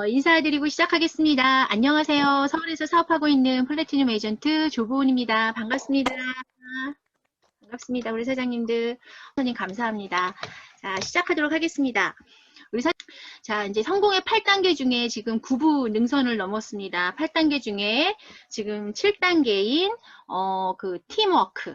인사드리고 시작하겠습니다. 안녕하세요. 서울에서 사업하고 있는 플래티늄 에이전트 조보은입니다. 반갑습니다. 반갑습니다. 우리 사장님들, 선생님 감사합니다. 자, 시작하도록 하겠습니다. 자, 이제 성공의 8단계 중에 지금 9부 능선을 넘었습니다. 8단계 중에 지금 7단계인 그 팀워크.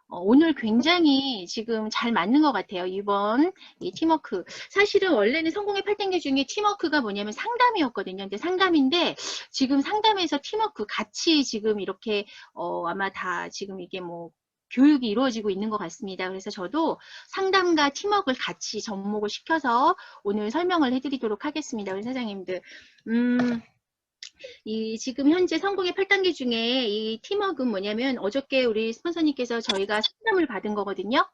오늘 굉장히 지금 잘 맞는 것 같아요. 이번 이 팀워크. 사실은 원래는 성공의 8단계 중에 팀워크가 뭐냐면 상담이었거든요. 근데 상담인데 지금 상담에서 팀워크 같이 지금 이렇게 아마 다 지금 이게 뭐 교육이 이루어지고 있는 것 같습니다. 그래서 저도 상담과 팀워크를 같이 접목을 시켜서 오늘 설명을 해드리도록 하겠습니다. 우리 사장님들. 이 지금 현재 성공의 8단계 중에 이 팀워크는 뭐냐면 어저께 우리 스폰서님께서 저희가 상담을 받은 거거든요.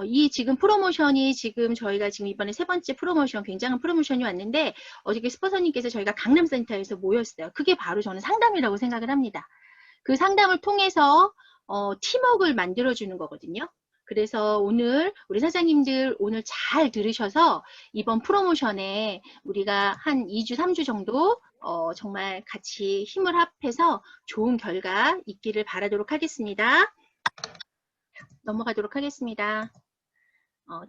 이 지금 프로모션이 지금 저희가 지금 이번에 세 번째 프로모션, 굉장한 프로모션이 왔는데 어저께 스폰서님께서 저희가 강남센터에서 모였어요. 그게 바로 저는 상담이라고 생각을 합니다. 그 상담을 통해서 팀워크를 만들어주는 거거든요. 그래서 오늘 우리 사장님들 오늘 잘 들으셔서 이번 프로모션에 우리가 한 2주, 3주 정도 정말 같이 힘을 합해서 좋은 결과 있기를 바라도록 하겠습니다. 넘어가도록 하겠습니다.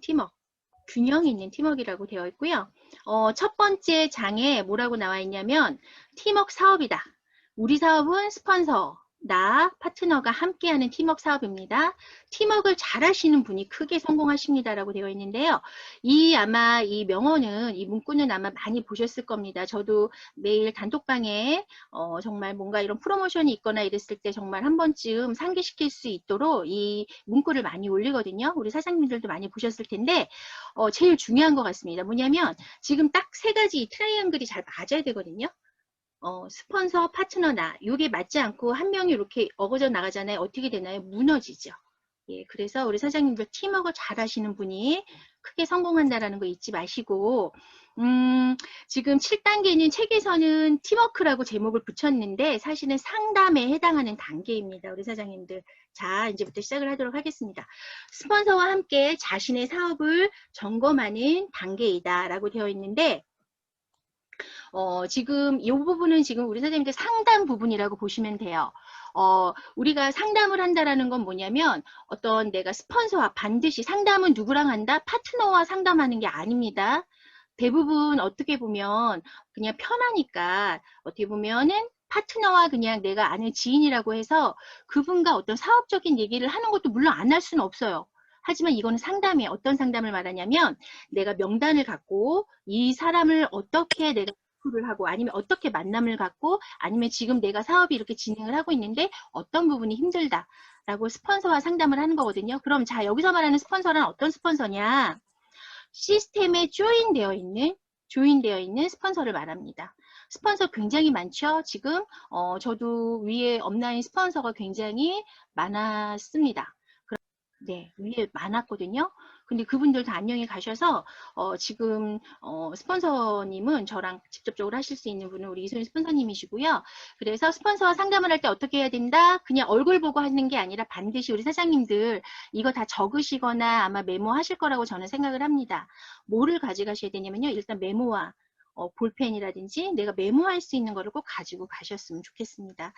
팀워크. 균형 있는 팀워크라고 되어 있고요. 첫 번째 장에 뭐라고 나와 있냐면 팀워크 사업이다. 우리 사업은 스폰서, 나, 파트너가 함께하는 팀워크 사업입니다. 팀워크를 잘 하시는 분이 크게 성공하십니다라고 되어 있는데요. 아마 이 명언은, 이 문구는 아마 많이 보셨을 겁니다. 저도 매일 단톡방에 정말 뭔가 이런 프로모션이 있거나 이랬을 때 정말 한 번쯤 상기시킬 수 있도록 이 문구를 많이 올리거든요. 우리 사장님들도 많이 보셨을 텐데 제일 중요한 것 같습니다. 뭐냐면 지금 딱 세 가지 트라이앵글이 잘 맞아야 되거든요. 스폰서, 파트너, 나. 이게 맞지 않고 한 명이 이렇게 어거져 나가잖아요. 어떻게 되나요? 무너지죠. 예, 그래서 우리 사장님들 팀워크 잘 하시는 분이 크게 성공한다라는 거 잊지 마시고, 지금 7단계는 책에서는 팀워크라고 제목을 붙였는데 사실은 상담에 해당하는 단계입니다. 우리 사장님들. 자, 이제부터 시작을 하도록 하겠습니다. 스폰서와 함께 자신의 사업을 점검하는 단계이다라고 되어 있는데, 지금 이 부분은 지금 우리 선생님들 상담 부분이라고 보시면 돼요. 우리가 상담을 한다라는 건 뭐냐면 어떤 내가 스폰서와 반드시 상담은 누구랑 한다? 파트너와 상담하는 게 아닙니다. 대부분 어떻게 보면 그냥 편하니까 어떻게 보면은 파트너와 그냥 내가 아는 지인이라고 해서 그분과 어떤 사업적인 얘기를 하는 것도 물론 안 할 수는 없어요. 하지만 이거는 상담이에요. 어떤 상담을 말하냐면 내가 명단을 갖고 이 사람을 어떻게 내가 를 하고 아니면 어떻게 만남을 갖고 아니면 지금 내가 사업이 이렇게 진행을 하고 있는데 어떤 부분이 힘들다라고 스폰서와 상담을 하는 거거든요. 그럼 자 여기서 말하는 스폰서는 어떤 스폰서냐? 시스템에 조인되어 있는 스폰서를 말합니다. 스폰서 굉장히 많죠. 지금 저도 위에 업라인 스폰서가 굉장히 많았습니다. 네, 위에 많았거든요. 근데 그분들 다 안녕히 가셔서 지금 스폰서님은 저랑 직접적으로 하실 수 있는 분은 우리 이소연 스폰서님이시고요. 그래서 스폰서와 상담을 할 때 어떻게 해야 된다? 그냥 얼굴 보고 하는 게 아니라 반드시 우리 사장님들 이거 다 적으시거나 아마 메모하실 거라고 저는 생각을 합니다. 뭐를 가져가셔야 되냐면요. 일단 메모와 볼펜이라든지 내가 메모할 수 있는 거를 꼭 가지고 가셨으면 좋겠습니다.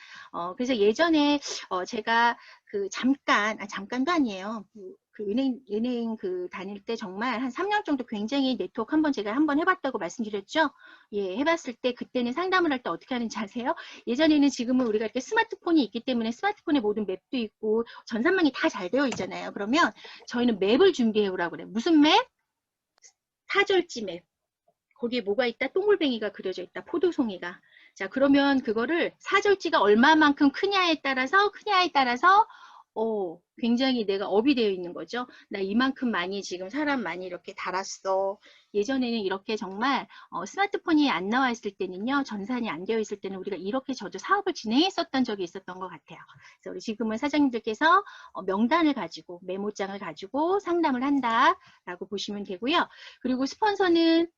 그래서 예전에 제가 그 잠깐도 아니에요. 그 은행 그 다닐 때 정말 한 3년 정도 굉장히 네트워크 제가 한번 해봤다고 말씀드렸죠. 예, 해봤을 때 그때는 상담을 할 때 어떻게 하는지 아세요? 예전에는 지금은 우리가 이렇게 스마트폰이 있기 때문에 스마트폰에 모든 맵도 있고 전산망이 다 잘 되어 있잖아요. 그러면 저희는 맵을 준비해 오라고 그래요. 무슨 맵? 사절지 맵. 거기에 뭐가 있다? 동글뱅이가 그려져 있다. 포도송이가. 자, 그러면 그거를 사절지가 얼마만큼 크냐에 따라서 굉장히 내가 업이 되어 있는 거죠. 나 이만큼 많이 지금 사람 많이 이렇게 달았어. 예전에는 이렇게 정말 스마트폰이 안 나와 있을 때는요. 전산이 안 되어 있을 때는 우리가 이렇게 저도 사업을 진행했었던 적이 있었던 것 같아요. 그래서 우리 지금은 사장님들께서 명단을 가지고 메모장을 가지고 상담을 한다라고 보시면 되고요. 그리고 스폰서는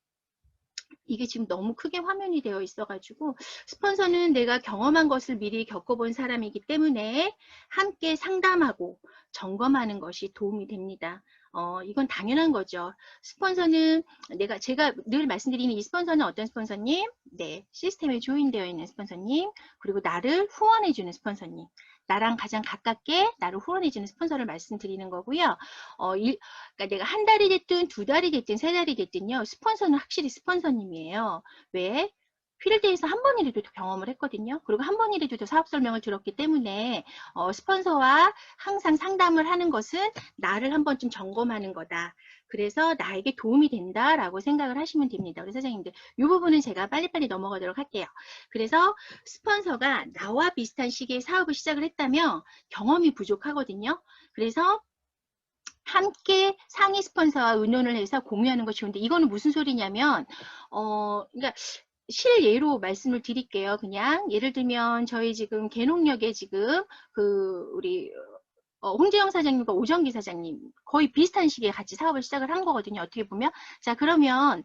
이게 지금 너무 크게 화면이 되어 있어가지고 스폰서는 내가 경험한 것을 미리 겪어본 사람이기 때문에 함께 상담하고 점검하는 것이 도움이 됩니다. 이건 당연한 거죠. 스폰서는 제가 늘 말씀드리는 이 스폰서는 어떤 스폰서님? 네, 시스템에 조인되어 있는 스폰서님, 그리고 나를 후원해주는 스폰서님. 나랑 가장 가깝게 나를 후원해주는 스폰서를 말씀드리는 거고요. 그러니까 내가 한 달이 됐든 두 달이 됐든 세 달이 됐든요. 스폰서는 확실히 스폰서님이에요. 왜? 필드에서 한 번이라도 경험을 했거든요. 그리고 한 번이라도 사업 설명을 들었기 때문에 스폰서와 항상 상담을 하는 것은 나를 한 번쯤 점검하는 거다. 그래서 나에게 도움이 된다라고 생각을 하시면 됩니다. 우리 사장님들. 이 부분은 제가 빨리빨리 넘어가도록 할게요. 그래서 스폰서가 나와 비슷한 시기에 사업을 시작을 했다면 경험이 부족하거든요. 그래서 함께 상위 스폰서와 의논을 해서 공유하는 것이 좋은데 이거는 무슨 소리냐면 그러니까 실예로 말씀을 드릴게요. 그냥 예를 들면 저희 지금 개농역에 지금 우리 홍재영 사장님과 오정기 사장님 거의 비슷한 시기에 같이 사업을 시작을 한 거거든요. 어떻게 보면. 자, 그러면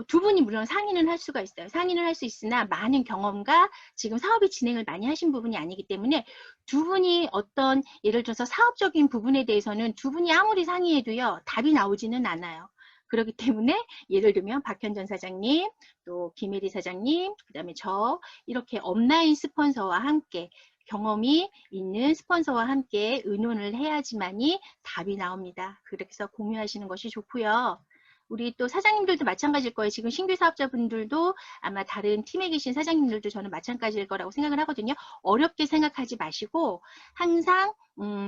두 분이 물론 상의는 할 수가 있어요. 상의는 할 수 있으나 많은 경험과 지금 사업의 진행을 많이 하신 부분이 아니기 때문에 두 분이 어떤 예를 들어서 사업적인 부분에 대해서는 두 분이 아무리 상의해도요. 답이 나오지는 않아요. 그렇기 때문에 예를 들면 박현전 사장님, 또 김혜리 사장님, 그 다음에 저 이렇게 업라인 스폰서와 함께 경험이 있는 스폰서와 함께 의논을 해야지만이 답이 나옵니다. 그래서 공유하시는 것이 좋고요. 우리 또 사장님들도 마찬가지일 거예요. 지금 신규 사업자분들도 아마 다른 팀에 계신 사장님들도 저는 마찬가지일 거라고 생각을 하거든요. 어렵게 생각하지 마시고 항상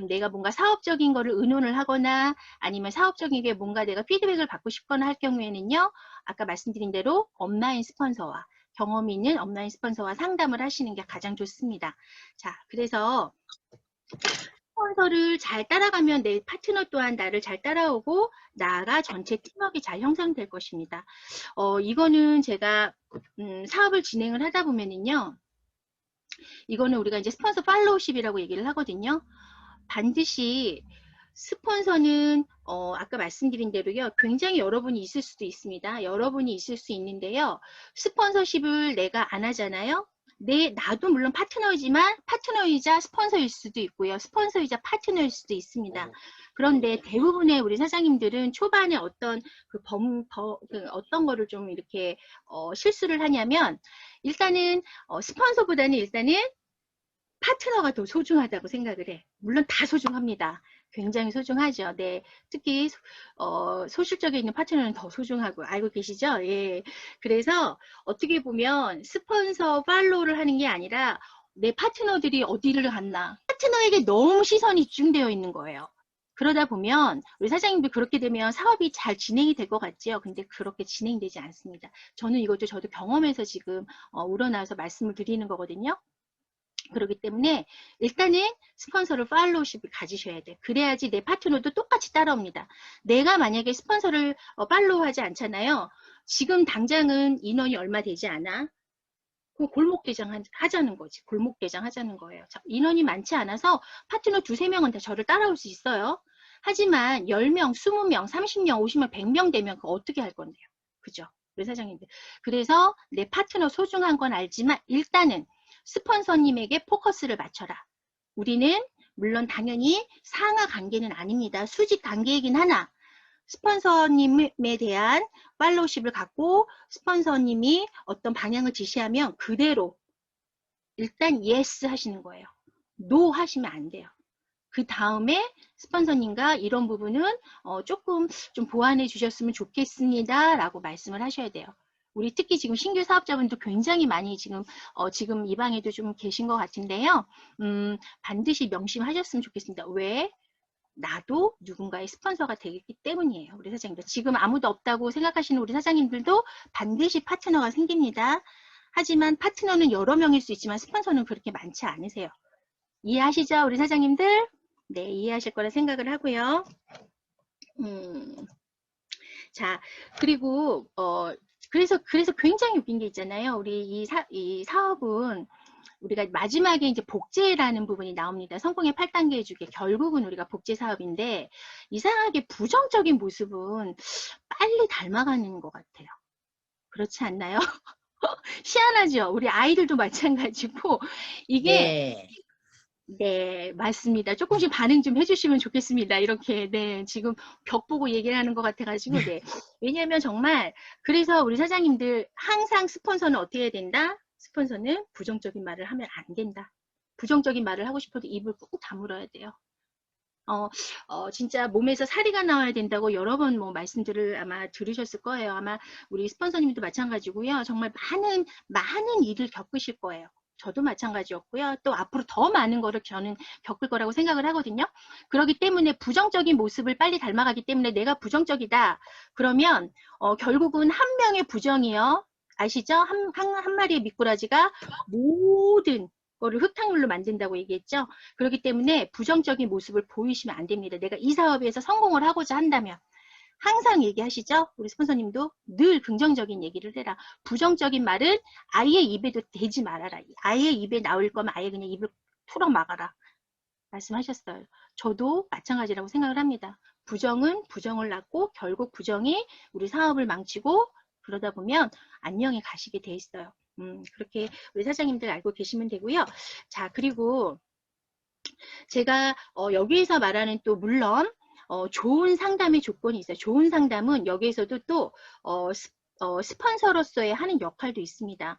내가 뭔가 사업적인 거를 의논을 하거나 아니면 사업적인 게 뭔가 내가 피드백을 받고 싶거나 할 경우에는요. 아까 말씀드린 대로 업라인 스폰서와 경험이 있는 업라인 스폰서와 상담을 하시는 게 가장 좋습니다. 자, 그래서 스폰서를 잘 따라가면 내 파트너 또한 나를 잘 따라오고 나가 전체 팀워크가 잘 형성될 것입니다. 이거는 제가 사업을 진행을 하다 보면은요. 이거는 우리가 이제 스폰서 팔로우십이라고 얘기를 하거든요. 반드시 스폰서는 아까 말씀드린 대로요. 굉장히 여러분이 있을 수도 있습니다. 여러분이 있을 수 있는데요. 스폰서십을 내가 안 하잖아요. 나도 물론 파트너이지만 파트너이자 스폰서일 수도 있고요. 스폰서이자 파트너일 수도 있습니다. 그런데 대부분의 우리 사장님들은 초반에 어떤 어떤 거를 좀 이렇게 실수를 하냐면 일단은 스폰서보다는 일단은 파트너가 더 소중하다고 생각을 해. 물론 다 소중합니다. 굉장히 소중하죠. 네, 특히 소실적에 있는 파트너는 더 소중하고 알고 계시죠? 예. 그래서 어떻게 보면 스폰서 팔로우를 하는 게 아니라 내 파트너들이 어디를 갔나 파트너에게 너무 시선이 집중되어 있는 거예요. 그러다 보면 우리 사장님도 그렇게 되면 사업이 잘 진행이 될 것 같지요. 근데 그렇게 진행되지 않습니다. 저는 이것도 저도 경험해서 지금 우러나와서 말씀을 드리는 거거든요. 그렇기 때문에 일단은 스폰서를 팔로우십을 가지셔야 돼. 그래야지 내 파트너도 똑같이 따라옵니다. 내가 만약에 스폰서를 팔로우하지 않잖아요. 지금 당장은 인원이 얼마 되지 않아. 그럼 골목대장 하자는 거지. 골목대장 하자는 거예요. 자, 인원이 많지 않아서 파트너 두세 명은 다 저를 따라올 수 있어요. 하지만 10명, 20명, 30명, 50명, 100명 되면 그거 어떻게 할 건데요. 그죠? 우리 사장님들. 그래서 내 파트너 소중한 건 알지만 일단은 스폰서님에게 포커스를 맞춰라. 우리는 물론 당연히 상하 관계는 아닙니다. 수직 관계이긴 하나 스폰서님에 대한 팔로우십을 갖고 스폰서님이 어떤 방향을 지시하면 그대로 일단 yes 하시는 거예요. no 하시면 안 돼요. 그 다음에 스폰서님과 이런 부분은 조금 좀 보완해 주셨으면 좋겠습니다. 라고 말씀을 하셔야 돼요. 우리 특히 지금 신규 사업자분들 굉장히 많이 지금 이 방에도 좀 계신 것 같은데요. 반드시 명심하셨으면 좋겠습니다. 왜? 나도 누군가의 스폰서가 되기 때문이에요. 우리 사장님들. 지금 아무도 없다고 생각하시는 우리 사장님들도 반드시 파트너가 생깁니다. 하지만 파트너는 여러 명일 수 있지만 스폰서는 그렇게 많지 않으세요. 이해하시죠? 우리 사장님들? 네, 이해하실 거라 생각을 하고요. 자, 그리고 그래서 굉장히 웃긴 게 있잖아요. 우리 이 사업은 우리가 마지막에 이제 복제라는 부분이 나옵니다. 성공의 8단계 주기 결국은 우리가 복제 사업인데 이상하게 부정적인 모습은 빨리 닮아가는 것 같아요. 그렇지 않나요? 희한하죠? 우리 아이들도 마찬가지고, 이게, 네. 네, 맞습니다. 조금씩 반응 좀 해주시면 좋겠습니다. 이렇게, 네, 지금 벽 보고 얘기를 하는 것 같아가지고, 네. 왜냐면 정말, 그래서 우리 사장님들 항상 스폰서는 어떻게 해야 된다? 스폰서는 부정적인 말을 하면 안 된다. 부정적인 말을 하고 싶어도 입을 꾹 다물어야 돼요. 진짜 몸에서 사리가 나와야 된다고 여러 번 뭐 말씀들을 아마 들으셨을 거예요. 아마 우리 스폰서님도 마찬가지고요. 정말 많은 일을 겪으실 거예요. 저도 마찬가지였고요. 또 앞으로 더 많은 거를 저는 겪을 거라고 생각을 하거든요. 그렇기 때문에 부정적인 모습을 빨리 닮아가기 때문에 내가 부정적이다. 그러면 결국은 한 명의 부정이요. 아시죠? 한 마리의 미꾸라지가 모든 거를 흙탕물로 만든다고 얘기했죠. 그렇기 때문에 부정적인 모습을 보이시면 안 됩니다. 내가 이 사업에서 성공을 하고자 한다면 항상 얘기하시죠. 우리 스폰서님도 늘 긍정적인 얘기를 해라. 부정적인 말은 아예 입에도 대지 말아라. 아예 입에 나올 거면 아예 그냥 입을 풀어 막아라. 말씀하셨어요. 저도 마찬가지라고 생각을 합니다. 부정은 부정을 낳고 결국 부정이 우리 사업을 망치고 그러다 보면 안녕히 가시게 돼 있어요. 그렇게 우리 사장님들 알고 계시면 되고요. 자, 그리고 제가 여기에서 말하는 또 물론 좋은 상담의 조건이 있어요. 좋은 상담은 여기에서도 또 스폰서로서의 하는 역할도 있습니다.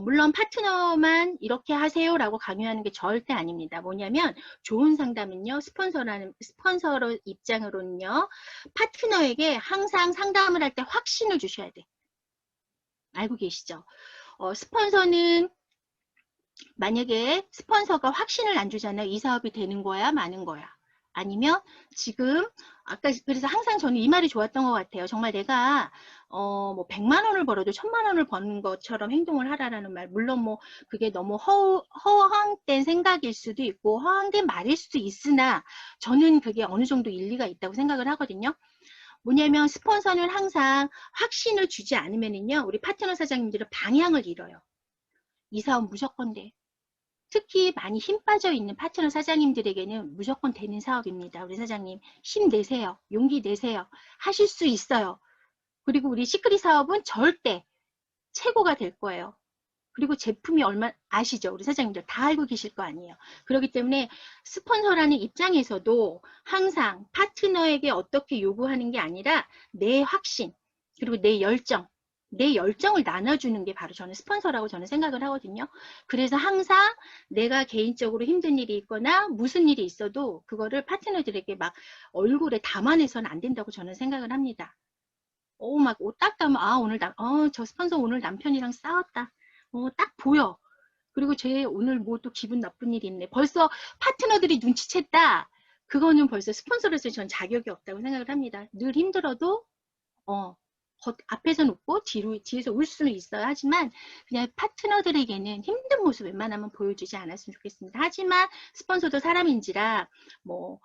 물론 파트너만 이렇게 하세요라고 강요하는 게 절대 아닙니다. 뭐냐면 좋은 상담은요. 스폰서로 입장으로는요. 파트너에게 항상 상담을 할 때 확신을 주셔야 돼. 알고 계시죠? 스폰서는 만약에 스폰서가 확신을 안 주잖아요. 이 사업이 되는 거야, 마는 거야. 아니면 지금 아까 그래서 항상 저는 이 말이 좋았던 것 같아요. 정말 내가 뭐 100만 원을 벌어도 1000만 원을 버는 것처럼 행동을 하라라는 말. 물론 뭐 그게 너무 허황된 생각일 수도 있고 허황된 말일 수도 있으나 저는 그게 어느 정도 일리가 있다고 생각을 하거든요. 뭐냐면 스폰서는 항상 확신을 주지 않으면은요. 우리 파트너 사장님들은 방향을 잃어요. 이 사업 무조건 돼. 특히 많이 힘 빠져 있는 파트너 사장님들에게는 무조건 되는 사업입니다. 우리 사장님 힘내세요. 용기 내세요. 하실 수 있어요. 그리고 우리 시크릿 사업은 절대 최고가 될 거예요. 그리고 제품이 얼마 아시죠? 우리 사장님들 다 알고 계실 거 아니에요. 그렇기 때문에 스폰서라는 입장에서도 항상 파트너에게 어떻게 요구하는 게 아니라 내 확신 그리고 내 열정을 나눠주는 게 바로 저는 스폰서라고 저는 생각을 하거든요. 그래서 항상 내가 개인적으로 힘든 일이 있거나 무슨 일이 있어도 그거를 파트너들에게 막 얼굴에 담아내서는 안 된다고 저는 생각을 합니다. 막 옷 딱 가면 오늘 저 스폰서 오늘 남편이랑 싸웠다. 딱 보여. 그리고 쟤 오늘 뭐 또 기분 나쁜 일이 있네. 벌써 파트너들이 눈치챘다. 그거는 벌써 스폰서로서 전 자격이 없다고 생각을 합니다. 늘 힘들어도 앞에서는 웃고 뒤에서 울 수는 있어요. 하지만 그냥 파트너들에게는 힘든 모습 웬만하면 보여주지 않았으면 좋겠습니다. 하지만 스폰서도 사람인지라 뭐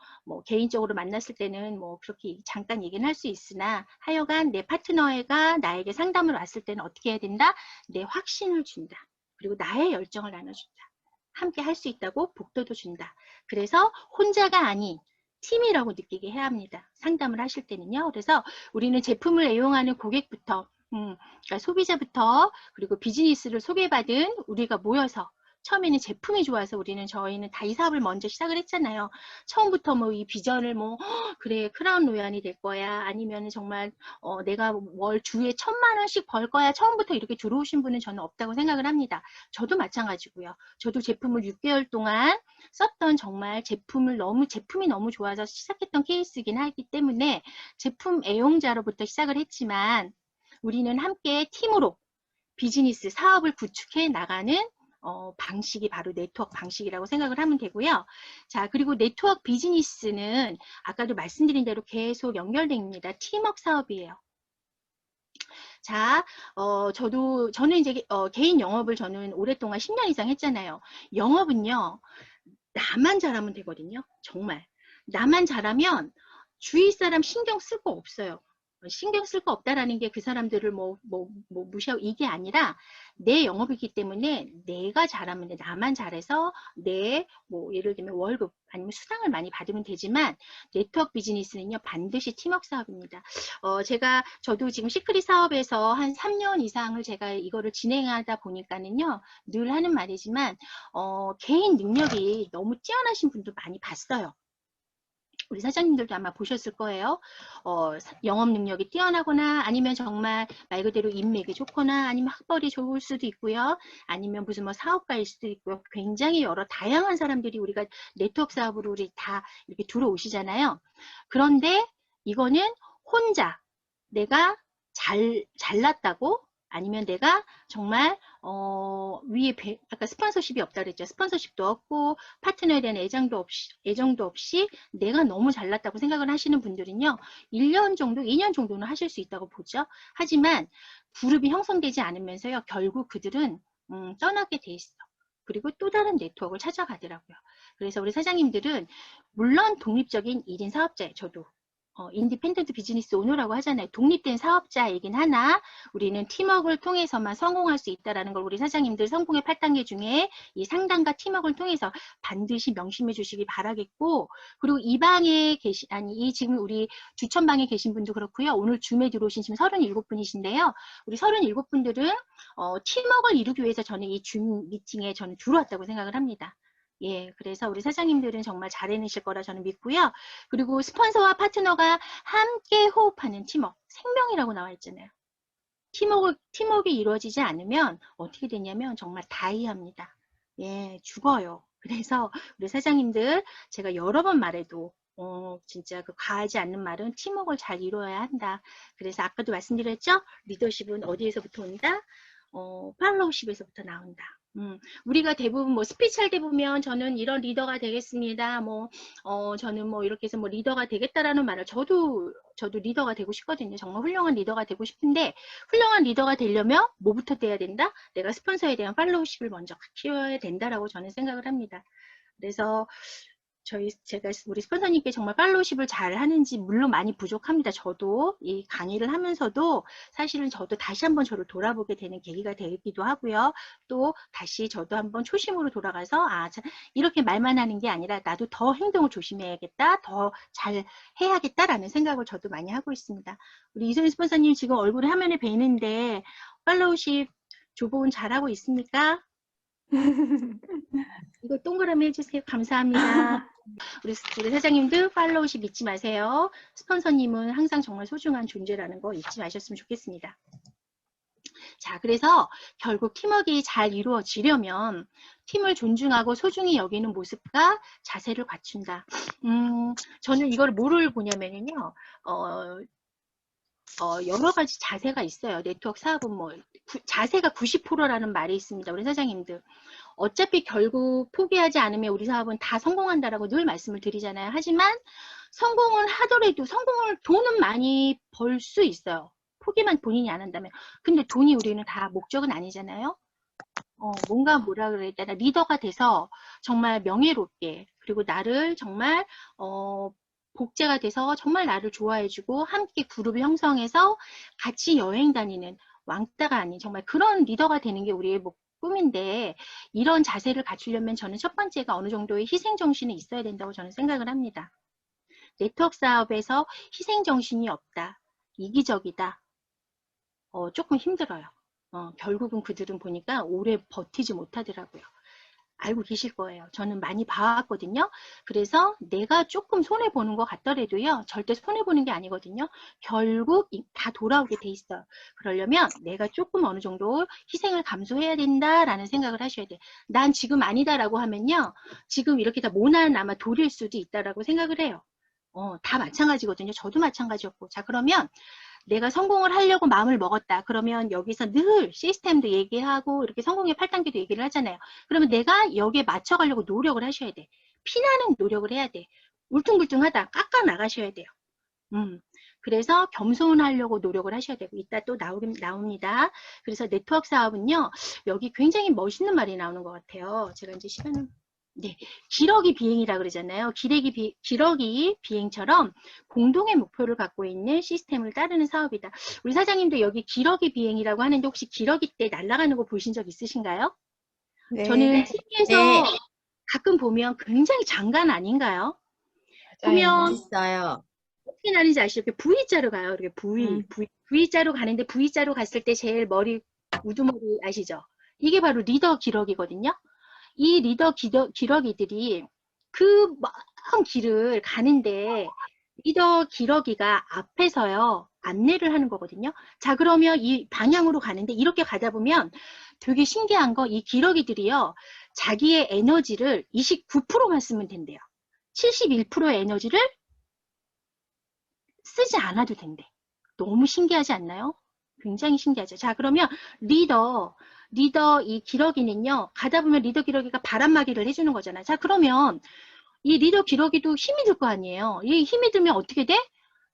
개인적으로 만났을 때는 뭐 그렇게 잠깐 얘기는 할 수 있으나 하여간 내 파트너가 나에게 상담을 왔을 때는 어떻게 해야 된다? 내 확신을 준다. 그리고 나의 열정을 나눠준다. 함께 할 수 있다고 복도도 준다. 그래서 혼자가 아닌 팀이라고 느끼게 해야 합니다. 상담을 하실 때는요. 그래서 우리는 제품을 애용하는 고객부터 그러니까 소비자부터 그리고 비즈니스를 소개받은 우리가 모여서 처음에는 제품이 좋아서 저희는 다 이 사업을 먼저 시작을 했잖아요. 처음부터 뭐 이 비전을 그래 크라운 로얄이 될 거야 아니면 정말 내가 월 주에 1000만 원씩 벌 거야 처음부터 이렇게 들어오신 분은 저는 없다고 생각을 합니다. 저도 마찬가지고요. 저도 제품을 6개월 동안 썼던 정말 제품이 너무 좋아서 시작했던 케이스이긴 하기 때문에 제품 애용자로부터 시작을 했지만 우리는 함께 팀으로 비즈니스 사업을 구축해 나가는 방식이 바로 네트워크 방식이라고 생각을 하면 되고요. 자, 그리고 네트워크 비즈니스는 아까도 말씀드린 대로 계속 연결됩니다. 팀워크 사업이에요. 자, 저는 이제 개인 영업을 저는 오랫동안 10년 이상 했잖아요. 영업은요, 나만 잘하면 되거든요. 정말. 나만 잘하면 주위 사람 신경 쓸 거 없어요. 신경 쓸 거 없다라는 게 그 사람들을 무시하고 이게 아니라 내 영업이기 때문에 내가 잘하면 돼. 나만 잘해서 예를 들면 월급 아니면 수당을 많이 받으면 되지만 네트워크 비즈니스는요 반드시 팀워크 사업입니다. 저도 지금 시크릿 사업에서 한 3년 이상을 제가 이거를 진행하다 보니까는요 늘 하는 말이지만 개인 능력이 너무 뛰어나신 분도 많이 봤어요. 우리 사장님들도 아마 보셨을 거예요. 영업 능력이 뛰어나거나 아니면 정말 말 그대로 인맥이 좋거나 아니면 학벌이 좋을 수도 있고요. 아니면 무슨 뭐 사업가일 수도 있고요. 굉장히 여러 다양한 사람들이 우리가 네트워크 사업으로 우리 다 이렇게 들어오시잖아요. 그런데 이거는 혼자 내가 잘났다고 아니면 내가 정말 위에 아까 스폰서십이 없다 그랬죠. 스폰서십도 없고 파트너에 대한 애정도 없이 내가 너무 잘났다고 생각을 하시는 분들은요. 1년 정도, 2년 정도는 하실 수 있다고 보죠. 하지만 그룹이 형성되지 않으면서요. 결국 그들은 떠나게 돼 있어. 그리고 또 다른 네트워크를 찾아가더라고요. 그래서 우리 사장님들은 물론 독립적인 1인 사업자예요. 저도. 인디펜던트 비즈니스 오너라고 하잖아요. 독립된 사업자이긴 하나 우리는 팀워크를 통해서만 성공할 수 있다는 걸 우리 사장님들 성공의 8단계 중에 이 상담과 팀워크를 통해서 반드시 명심해 주시기 바라겠고 그리고 이 방에 지금 우리 주천방에 계신 분도 그렇고요. 오늘 줌에 들어오신 지금 37분이신데요. 우리 37분들은 팀워크를 이루기 위해서 저는 이 줌 미팅에 저는 들어왔다고 생각을 합니다. 예, 그래서 우리 사장님들은 정말 잘 해내실 거라 저는 믿고요. 그리고 스폰서와 파트너가 함께 호흡하는 팀워크, 생명이라고 나와 있잖아요. 팀워크가 이루어지지 않으면 어떻게 되냐면 정말 다이합니다. 예, 죽어요. 그래서 우리 사장님들 제가 여러 번 말해도 진짜 그 과하지 않는 말은 팀워크를 잘 이루어야 한다. 그래서 아까도 말씀드렸죠? 리더십은 어디에서부터 온다? 팔로우십에서부터 나온다. 우리가 대부분 뭐 스피치 할 때 보면 저는 이런 리더가 되겠습니다. 저는 이렇게 해서 리더가 되겠다라는 말을 저도 리더가 되고 싶거든요. 정말 훌륭한 리더가 되고 싶은데 훌륭한 리더가 되려면 뭐부터 돼야 된다? 내가 스폰서에 대한 팔로우십을 먼저 키워야 된다라고 저는 생각을 합니다. 그래서 제가 우리 스폰서님께 정말 팔로우십을 잘 하는지 물론 많이 부족합니다. 저도 이 강의를 하면서도 사실은 저도 다시 한번 저를 돌아보게 되는 계기가 되기도 하고요. 또 다시 저도 한번 초심으로 돌아가서 이렇게 말만 하는 게 아니라 나도 더 행동을 조심해야겠다. 더 잘 해야겠다라는 생각을 저도 많이 하고 있습니다. 우리 이소연 스폰서님 지금 얼굴 화면에 뵈는데 팔로우십 조보은 잘하고 있습니까? 이거 동그라미 해주세요. 감사합니다. 우리 사장님들 팔로우십 잊지 마세요. 스폰서님은 항상 정말 소중한 존재라는 거 잊지 마셨으면 좋겠습니다. 자, 그래서 결국 팀워크가 잘 이루어지려면 팀을 존중하고 소중히 여기는 모습과 자세를 갖춘다. 저는 이걸 뭐를 보냐면요. 여러 가지 자세가 있어요. 네트워크 사업은 자세가 90%라는 말이 있습니다. 우리 사장님들. 어차피 결국 포기하지 않으면 우리 사업은 다 성공한다라고 늘 말씀을 드리잖아요. 하지만 성공을 하더라도 돈은 많이 벌 수 있어요. 포기만 본인이 안 한다면. 근데 돈이 우리는 다 목적은 아니잖아요. 뭔가 뭐라 그래야 되나 리더가 돼서 정말 명예롭게 그리고 나를 정말 복제가 돼서 정말 나를 좋아해주고 함께 그룹을 형성해서 같이 여행 다니는 왕따가 아닌 정말 그런 리더가 되는 게 우리의 꿈인데 이런 자세를 갖추려면 저는 첫 번째가 어느 정도의 희생정신이 있어야 된다고 저는 생각을 합니다. 네트워크 사업에서 희생정신이 없다. 이기적이다. 조금 힘들어요. 결국은 그들은 보니까 오래 버티지 못하더라고요. 알고 계실 거예요. 저는 많이 봐왔거든요. 그래서 내가 조금 손해보는 것 같더라도요. 절대 손해보는 게 아니거든요. 결국 다 돌아오게 돼 있어요. 그러려면 내가 조금 어느 정도 희생을 감수해야 된다라는 생각을 하셔야 돼요. 난 지금 아니다라고 하면요. 지금 이렇게 다 모난 아마 돌일 수도 있다라고 생각을 해요. 다 마찬가지거든요. 저도 마찬가지였고. 자, 그러면 내가 성공을 하려고 마음을 먹었다. 그러면 여기서 늘 시스템도 얘기하고 이렇게 성공의 8단계도 얘기를 하잖아요. 그러면 내가 여기에 맞춰가려고 노력을 하셔야 돼. 피나는 노력을 해야 돼. 울퉁불퉁하다. 깎아 나가셔야 돼요. 그래서 겸손하려고 노력을 하셔야 되고 이따 또 나옵니다. 그래서 네트워크 사업은요. 여기 굉장히 멋있는 말이 나오는 것 같아요. 제가 이제 시간을 네, 기러기 비행이라 그러잖아요. 기러기 비행처럼 공동의 목표를 갖고 있는 시스템을 따르는 사업이다. 우리 사장님도 여기 기러기 비행이라고 하는데 혹시 기러기 때 날아가는 거 보신 적 있으신가요? 저는 네, TV에서 네, 가끔 보면 굉장히 장관 아닌가요? 맞아요. 보면 멋있어요. 어떻게 나는지 아시죠? 이렇게 V자로 가요. 이렇게 음. V자로 가는데 V자로 갔을 때 제일 우두머리 아시죠? 이게 바로 리더 기러기거든요. 이 리더 기러기들이 그 먼 길을 가는데 리더 기러기가 앞에서요 안내를 하는 거거든요. 자, 그러면 이 방향으로 가는데 이렇게 가다 보면 되게 신기한 거 이 기러기들이요 자기의 에너지를 29%만 쓰면 된대요. 71%의 에너지를 쓰지 않아도 된대. 너무 신기하지 않나요? 굉장히 신기하죠. 자, 그러면 리더 이 기러기는요, 가다 보면 리더 기러기가 바람막이를 해주는 거잖아요. 자, 그러면 이 리더 기러기도 힘이 들 거 아니에요. 이 힘이 들면 어떻게 돼?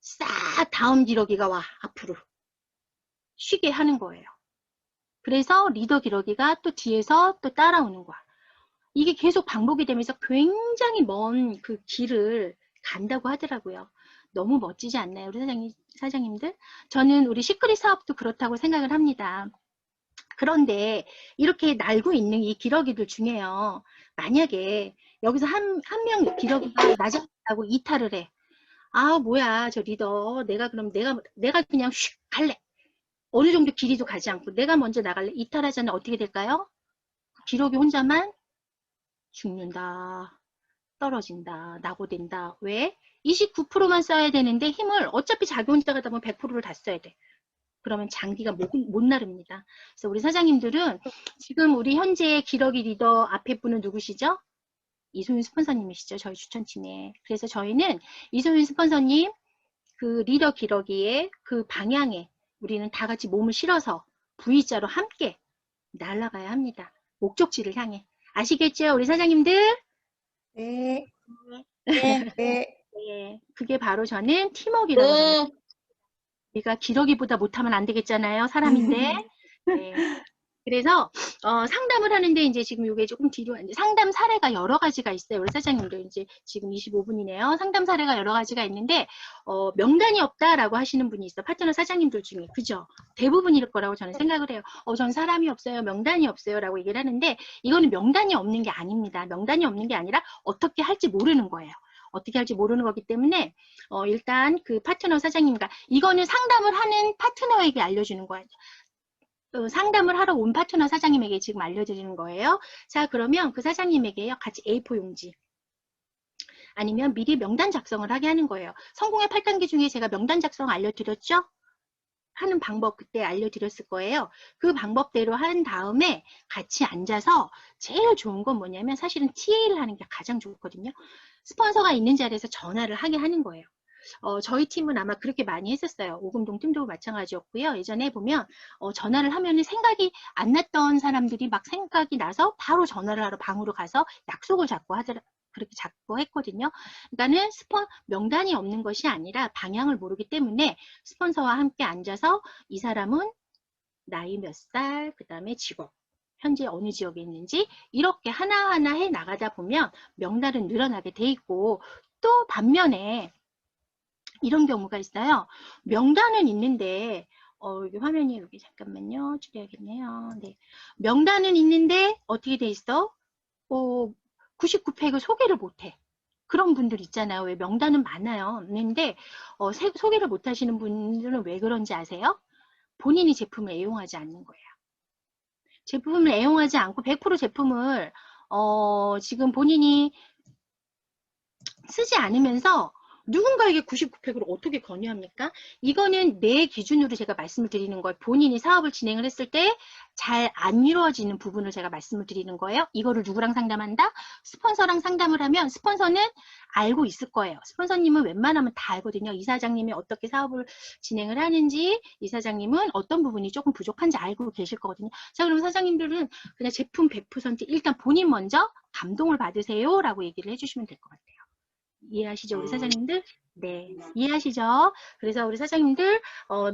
싹 다음 기러기가 와, 앞으로. 쉬게 하는 거예요. 그래서 리더 기러기가 또 뒤에서 또 따라오는 거야. 이게 계속 반복이 되면서 굉장히 먼 그 길을 간다고 하더라고요. 너무 멋지지 않나요? 우리 사장님들? 저는 우리 시크릿 사업도 그렇다고 생각을 합니다. 그런데 이렇게 날고 있는 이 기러기들 중에요. 만약에 여기서 한 명 기러기가 낮았다고 이탈을 해. 아, 뭐야, 저 리더. 내가 그냥 슉 갈래. 어느 정도 길이도 가지 않고 내가 먼저 나갈래. 이탈하자면 어떻게 될까요? 기러기 혼자만 죽는다. 떨어진다. 낙오된다. 왜? 29%만 써야 되는데 힘을 어차피 자기 혼자 가다 보면 100%를 다 써야 돼. 그러면 장기가 못 나릅니다. 그래서 우리 사장님들은 지금 우리 현재 기러기 리더 앞에 분은 누구시죠? 이소윤 스폰서님이시죠. 저희 추천팀에. 그래서 저희는 이소윤 스폰서님 그 리더 기러기의 그 방향에 우리는 다 같이 몸을 실어서 V자로 함께 날아가야 합니다. 목적지를 향해. 아시겠죠? 우리 사장님들? 네, 네, 네. 네, 그게 바로 저는 팀워크라고 저는 네. 우리가 기러기보다 못하면 안 되겠잖아요. 사람인데. 네. 그래서 상담을 하는데 이제 지금 이게 조금 뒤로 이제 상담 사례가 여러 가지가 있어요. 우리 사장님도 이제 지금 25분이네요. 상담 사례가 여러 가지가 있는데 명단이 없다라고 하시는 분이 있어. 파트너 사장님들 중에. 그죠? 대부분일 거라고 저는 생각을 해요. 전 사람이 없어요. 명단이 없어요라고 얘기를 하는데 이거는 명단이 없는 게 아닙니다. 명단이 없는 게 아니라 어떻게 할지 모르는 거예요. 어떻게 할지 모르는 거기 때문에 일단 그 파트너 사장님과 이거는 상담을 하는 파트너에게 알려주는 거예요. 상담을 하러 온 파트너 사장님에게 지금 알려드리는 거예요. 자, 그러면 그 사장님에게요, 같이 A4 용지 아니면 미리 명단 작성을 하게 하는 거예요. 성공의 8단계 중에 제가 명단 작성 알려드렸죠? 하는 방법 그때 알려드렸을 거예요. 그 방법대로 한 다음에 같이 앉아서 제일 좋은 건 뭐냐면 사실은 TA를 하는 게 가장 좋거든요. 스폰서가 있는 자리에서 전화를 하게 하는 거예요. 저희 팀은 아마 그렇게 많이 했었어요. 오금동 팀도 마찬가지였고요. 예전에 보면 전화를 하면 생각이 안 났던 사람들이 막 생각이 나서 바로 전화를 하러 방으로 가서 약속을 잡고 그렇게 잡고 했거든요. 그러니까는 명단이 없는 것이 아니라 방향을 모르기 때문에 스폰서와 함께 앉아서 이 사람은 나이 몇 살, 그 다음에 직업, 현재 어느 지역에 있는지 이렇게 하나하나 해 나가다 보면 명단은 늘어나게 돼 있고 또 반면에 이런 경우가 있어요. 명단은 있는데 여기 화면이 여기 잠깐만요. 줄여야겠네요. 네. 명단은 있는데 어떻게 돼 있어? 99팩을 소개를 못해. 그런 분들 있잖아요. 왜 명단은 많아요. 있는데 소개를 못 하시는 분들은 왜 그런지 아세요? 본인이 제품을 애용하지 않는 거예요. 제품을 애용하지 않고 100% 제품을 지금 본인이 쓰지 않으면서 누군가에게 99팩을 어떻게 권유합니까? 이거는 내 기준으로 제가 말씀을 드리는 거예요. 본인이 사업을 진행을 했을 때 잘 안 이루어지는 부분을 제가 말씀을 드리는 거예요. 이거를 누구랑 상담한다? 스폰서랑 상담을 하면 스폰서는 알고 있을 거예요. 스폰서님은 웬만하면 다 알거든요. 이 사장님이 어떻게 사업을 진행을 하는지, 이 사장님은 어떤 부분이 조금 부족한지 알고 계실 거거든요. 자, 그럼 사장님들은 그냥 제품 100% 일단 본인 먼저 감동을 받으세요 라고 얘기를 해주시면 될 것 같아요. 이해하시죠, 우리 사장님들? 네, 이해하시죠? 그래서 우리 사장님들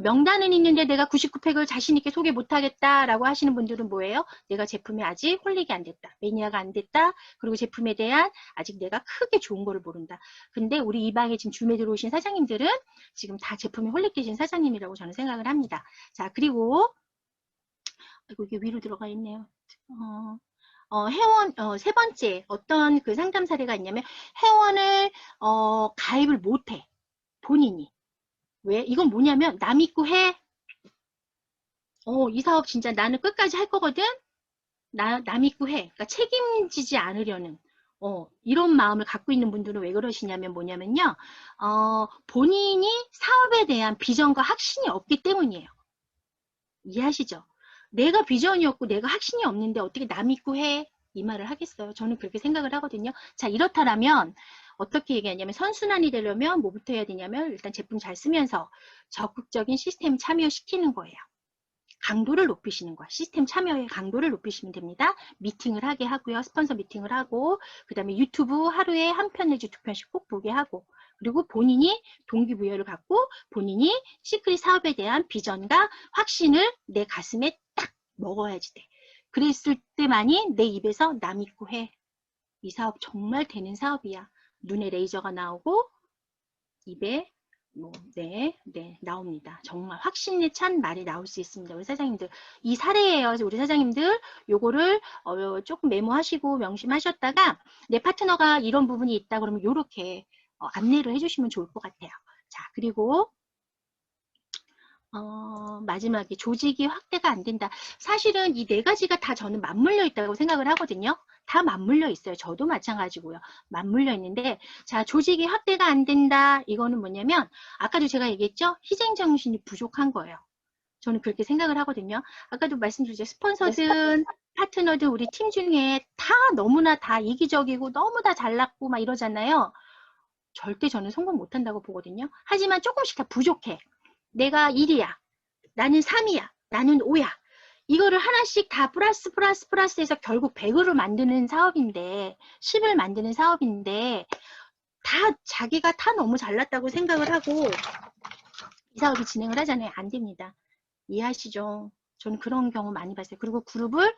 명단은 있는데 내가 99팩을 자신 있게 소개 못하겠다라고 하시는 분들은 뭐예요? 내가 제품에 아직 홀릭이 안 됐다, 매니아가 안 됐다, 그리고 제품에 대한 아직 내가 크게 좋은 거를 모른다. 근데 우리 이 방에 지금 줌에 들어오신 사장님들은 지금 다 제품에 홀릭되신 사장님이라고 저는 생각을 합니다. 자, 그리고 아이고 이게 위로 들어가 있네요. 회원 세 번째 어떤 그 상담 사례가 있냐면 회원을 가입을 못해. 본인이. 왜? 이건 뭐냐면 남 믿고 해. 이 사업 진짜 나는 끝까지 할 거거든. 남 믿고 해. 그러니까 책임지지 않으려는 이런 마음을 갖고 있는 분들은 왜 그러시냐면 뭐냐면요. 본인이 사업에 대한 비전과 확신이 없기 때문이에요. 이해하시죠? 내가 비전이 없고 내가 확신이 없는데 어떻게 남 믿고 해? 이 말을 하겠어요. 저는 그렇게 생각을 하거든요. 자, 이렇다면 어떻게 얘기하냐면 선순환이 되려면 뭐부터 해야 되냐면 일단 제품 잘 쓰면서 적극적인 시스템 참여시키는 거예요. 강도를 높이시는 거야. 시스템 참여의 강도를 높이시면 됩니다. 미팅을 하게 하고요. 스폰서 미팅을 하고 그 다음에 유튜브 하루에 한 편 내지 두 편씩 꼭 보게 하고 그리고 본인이 동기부여를 갖고 본인이 시크릿 사업에 대한 비전과 확신을 내 가슴에 딱 먹어야지 돼. 그랬을 때만이 내 입에서 남 믿고 해. 이 사업 정말 되는 사업이야. 눈에 레이저가 나오고 입에 나옵니다. 정말 확신에 찬 말이 나올 수 있습니다. 우리 사장님들. 이 사례예요. 우리 사장님들, 요거를, 조금 메모하시고 명심하셨다가, 내 파트너가 이런 부분이 있다 그러면 요렇게, 안내를 해주시면 좋을 것 같아요. 자, 그리고, 마지막에 조직이 확대가 안 된다. 사실은 이 네 가지가 다 저는 맞물려 있다고 생각을 하거든요. 다 맞물려 있어요. 저도 마찬가지고요. 맞물려 있는데 자 조직이 확대가 안 된다. 이거는 뭐냐면 아까도 제가 얘기했죠. 희생정신이 부족한 거예요. 저는 그렇게 생각을 하거든요. 아까도 말씀드렸죠. 스폰서든 파트너든 우리 팀 중에 다 너무나 다 이기적이고 너무 다 잘났고 막 이러잖아요. 절대 저는 성공 못한다고 보거든요. 하지만 조금씩 다 부족해. 내가 1이야. 나는 3이야. 나는 5야. 이거를 하나씩 다 플러스 해서 결국 100으로 만드는 사업인데 10을 만드는 사업인데 다 자기가 다 너무 잘났다고 생각을 하고 이 사업이 진행을 하잖아요. 안 됩니다. 이해하시죠? 저는 그런 경우 많이 봤어요. 그리고 그룹을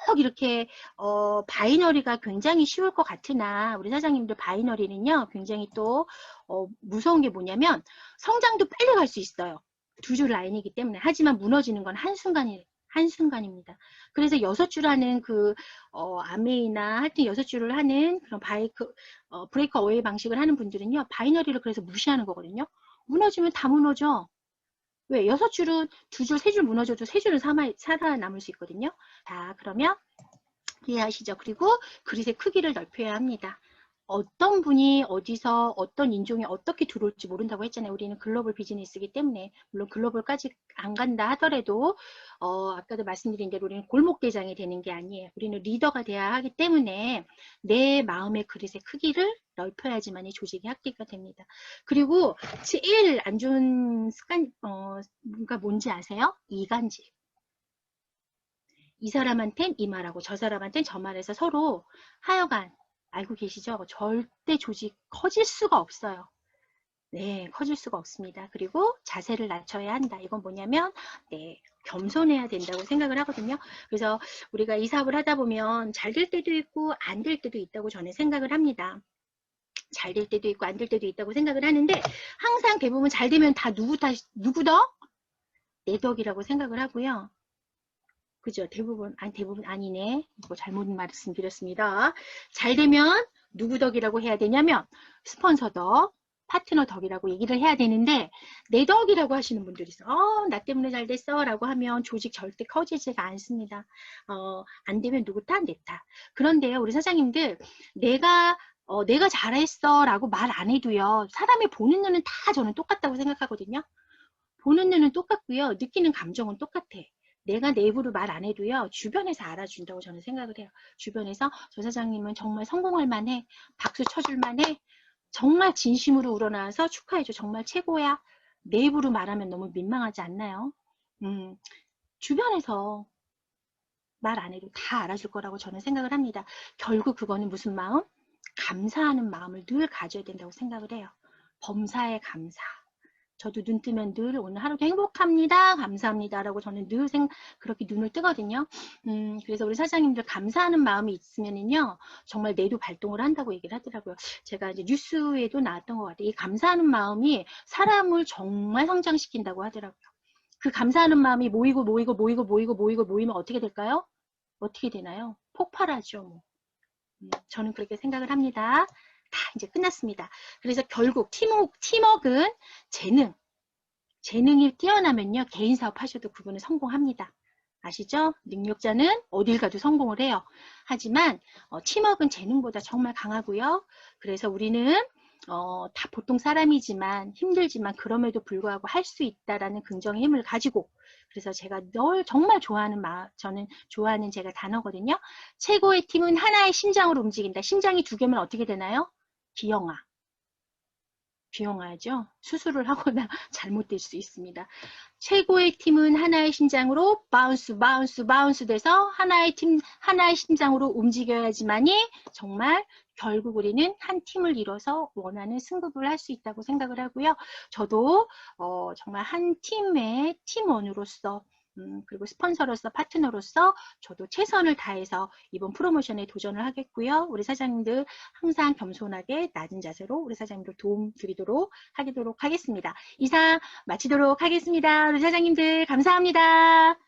꼭 이렇게 바이너리가 굉장히 쉬울 것 같으나 우리 사장님들 바이너리는요. 굉장히 또 무서운 게 뭐냐면 성장도 빨리 갈 수 있어요. 두 줄 라인이기 때문에. 하지만 무너지는 건 한순간입니다. 그래서 6줄 하는 그 아메이나 하여튼 6줄을 하는 그런 브레이크 어웨이 방식을 하는 분들은요. 바이너리를 그래서 무시하는 거거든요. 무너지면 다 무너져. 왜? 6줄은 2줄, 3줄 무너져도 3줄은 살아남을 수 있거든요. 자, 그러면 이해하시죠? 그리고 그릇의 크기를 넓혀야 합니다. 어떤 분이 어디서 어떤 인종이 어떻게 들어올지 모른다고 했잖아요. 우리는 글로벌 비즈니스이기 때문에 물론 글로벌까지 안 간다 하더라도 아까도 말씀드린 대로 우리는 골목대장이 되는 게 아니에요. 우리는 리더가 돼야 하기 때문에 내 마음의 그릇의 크기를 넓혀야지만이 조직이 확대가 됩니다. 그리고 제일 안 좋은 습관가 뭔지 아세요? 이간질. 이 사람한텐 이 말하고 저 사람한텐 저 말해서 서로 하여간 알고 계시죠? 절대 조직 커질 수가 없어요. 네, 커질 수가 없습니다. 그리고 자세를 낮춰야 한다. 이건 뭐냐면 겸손해야 된다고 생각을 하거든요. 그래서 우리가 이 사업을 하다 보면 잘 될 때도 있고 안 될 때도 있다고 저는 생각을 합니다. 잘 될 때도 있고 안 될 때도 있다고 생각을 하는데 항상 대부분 잘 되면 다 누구 덕? 내 덕이라고 생각을 하고요. 그죠? 대부분 아니네. 이거 잘못 말씀드렸습니다. 잘 되면 누구 덕이라고 해야 되냐면 스폰서 덕, 파트너 덕이라고 얘기를 해야 되는데 내 덕이라고 하시는 분들이 있어. 나 때문에 잘 됐어 라고 하면 조직 절대 커지지가 않습니다. 안 되면 누구 탓, 내 탓. 그런데요, 우리 사장님들 내가 잘했어 라고 말 안 해도요. 사람의 보는 눈은 다 저는 똑같다고 생각하거든요. 보는 눈은 똑같고요. 느끼는 감정은 똑같아. 내가 내 입으로 말 안 해도요. 주변에서 알아준다고 저는 생각을 해요. 주변에서 저 사장님은 정말 성공할 만해. 박수 쳐줄 만해. 정말 진심으로 우러나와서 축하해줘. 정말 최고야. 내 입으로 말하면 너무 민망하지 않나요? 주변에서 말 안 해도 다 알아줄 거라고 저는 생각을 합니다. 결국 그거는 무슨 마음? 감사하는 마음을 늘 가져야 된다고 생각을 해요. 범사에 감사. 저도 눈 뜨면 늘 오늘 하루도 행복합니다. 감사합니다라고 저는 늘 그렇게 눈을 뜨거든요. 그래서 우리 사장님들 감사하는 마음이 있으면은요, 정말 뇌도 발동을 한다고 얘기를 하더라고요. 제가 이제 뉴스에도 나왔던 것 같아요. 이 감사하는 마음이 사람을 정말 성장시킨다고 하더라고요. 그 감사하는 마음이 모이면 어떻게 될까요? 어떻게 되나요? 폭발하죠. 뭐. 저는 그렇게 생각을 합니다. 다 이제 끝났습니다. 그래서 결국 팀워크는 재능이 뛰어나면요, 개인 사업 하셔도 그분은 성공합니다. 아시죠? 능력자는 어딜 가도 성공을 해요. 하지만 팀워크는 재능보다 정말 강하고요. 그래서 우리는 다 보통 사람이지만 힘들지만 그럼에도 불구하고 할 수 있다라는 긍정의 힘을 가지고, 그래서 제가 늘 정말 저는 좋아하는 제가 단어거든요. 최고의 팀은 하나의 심장으로 움직인다. 심장이 두 개면 어떻게 되나요? 비영하죠. 수술을 하거나 잘못될 수 있습니다. 최고의 팀은 하나의 심장으로 바운스 돼서 하나의 심장으로 움직여야지만이 정말 결국 우리는 한 팀을 이뤄서 원하는 승급을 할 수 있다고 생각을 하고요. 저도 정말 한 팀의 팀원으로서 그리고 스폰서로서 파트너로서 저도 최선을 다해서 이번 프로모션에 도전을 하겠고요. 우리 사장님들 항상 겸손하게 낮은 자세로 우리 사장님들 도움 드리도록 하겠습니다. 이상 마치도록 하겠습니다. 우리 사장님들 감사합니다.